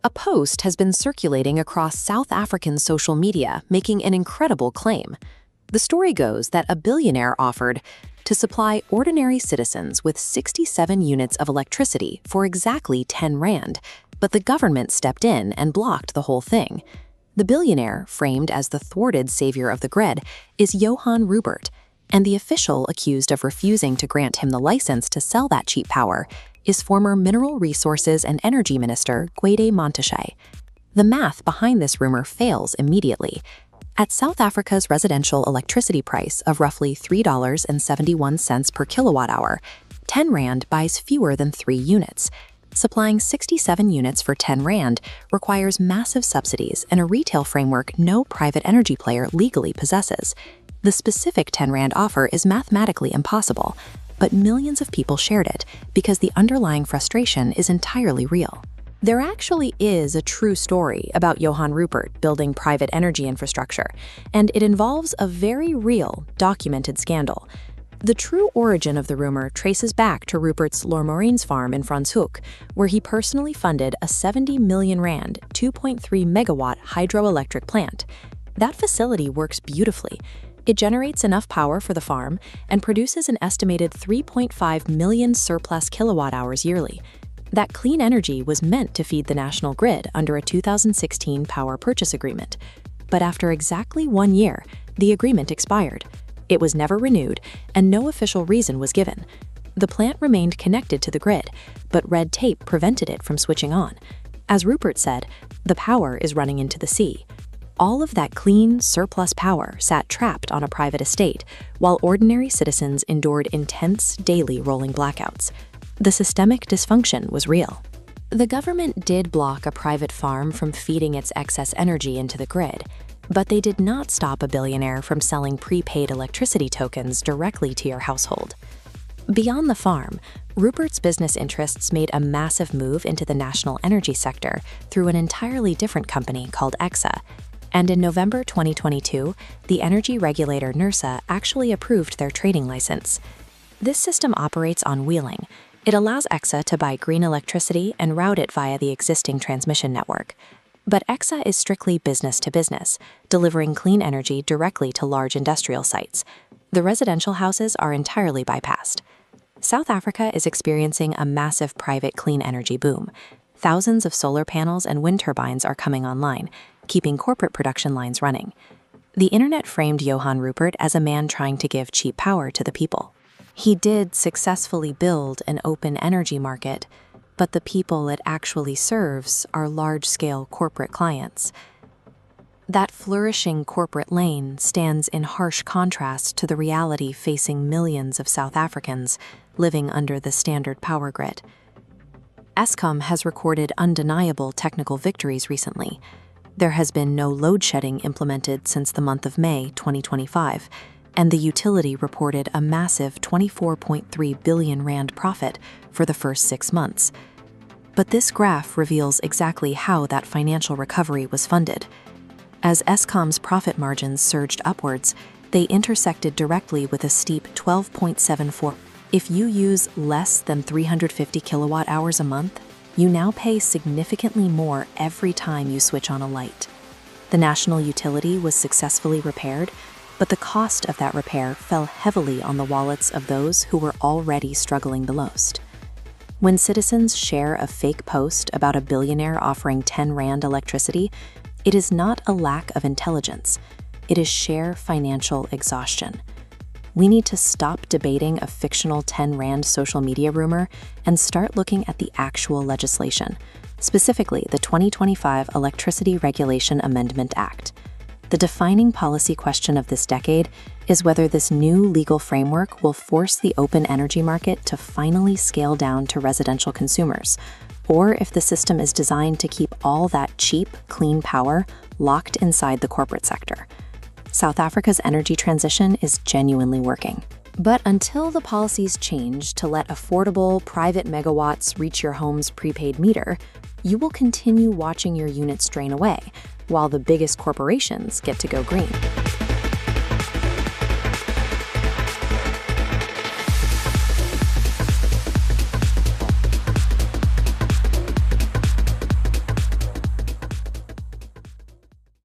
A post has been circulating across South African social media making an incredible claim. The story goes that a billionaire offered to supply ordinary citizens with 67 units of electricity for exactly 10 rand, but the government stepped in and blocked the whole thing. The billionaire, framed as the thwarted savior of the grid, is Johann Rupert, and the official accused of refusing to grant him the license to sell that cheap power is former Mineral Resources and Energy Minister Gwede Mantashe. The math behind this rumor fails immediately. At South Africa's residential electricity price of roughly $3.71 per kilowatt-hour, 10 rand buys fewer than 3 units. Supplying 67 units for 10 rand requires massive subsidies and a retail framework no private energy player legally possesses. The specific 10 rand offer is mathematically impossible, but millions of people shared it because the underlying frustration is entirely real. There actually is a true story about Johann Rupert building private energy infrastructure, and it involves a very real, documented scandal. The true origin of the rumor traces back to Rupert's Loormorens farm in Franschhoek, where he personally funded a 70 million rand, 2.3 megawatt hydroelectric plant. That facility works beautifully. It generates enough power for the farm and produces an estimated 3.5 million surplus kilowatt-hours yearly. That clean energy was meant to feed the national grid under a 2016 Power Purchase Agreement. But after exactly 1 year, the agreement expired. It was never renewed, and no official reason was given. The plant remained connected to the grid, but red tape prevented it from switching on. As Rupert said, the power is running into the sea. All of that clean, surplus power sat trapped on a private estate, while ordinary citizens endured intense, daily rolling blackouts. The systemic dysfunction was real. The government did block a private farm from feeding its excess energy into the grid, but they did not stop a billionaire from selling prepaid electricity tokens directly to your household. Beyond the farm, Rupert's business interests made a massive move into the national energy sector through an entirely different company called EXSA. And in November 2022, the energy regulator NERSA actually approved their trading license. This system operates on wheeling. It allows EXSA to buy green electricity and route it via the existing transmission network. But EXSA is strictly business to business, delivering clean energy directly to large industrial sites. The residential houses are entirely bypassed. South Africa is experiencing a massive private clean energy boom. Thousands of solar panels and wind turbines are coming online, keeping corporate production lines running. The internet framed Johann Rupert as a man trying to give cheap power to the people. He did successfully build an open energy market, but the people it actually serves are large-scale corporate clients. That flourishing corporate lane stands in harsh contrast to the reality facing millions of South Africans living under the standard power grid. Eskom has recorded undeniable technical victories recently. There has been no load shedding implemented since the month of May 2025, and the utility reported a massive 24.3 billion rand profit for the first 6 months. But this graph reveals exactly how that financial recovery was funded. As Eskom's profit margins surged upwards, they intersected directly with a steep 12.74. If you use less than 350 kilowatt hours a month, you now pay significantly more every time you switch on a light. The national utility was successfully repaired, but the cost of that repair fell heavily on the wallets of those who were already struggling the most. When citizens share a fake post about a billionaire offering 10 rand electricity, it is not a lack of intelligence. It is sheer financial exhaustion. We need to stop debating a fictional 10 rand social media rumor and start looking at the actual legislation, specifically the 2025 Electricity Regulation Amendment Act. The defining policy question of this decade is whether this new legal framework will force the open energy market to finally scale down to residential consumers, or if the system is designed to keep all that cheap, clean power locked inside the corporate sector. South Africa's energy transition is genuinely working. But until the policies change to let affordable private megawatts reach your home's prepaid meter, you will continue watching your units drain away, while the biggest corporations get to go green.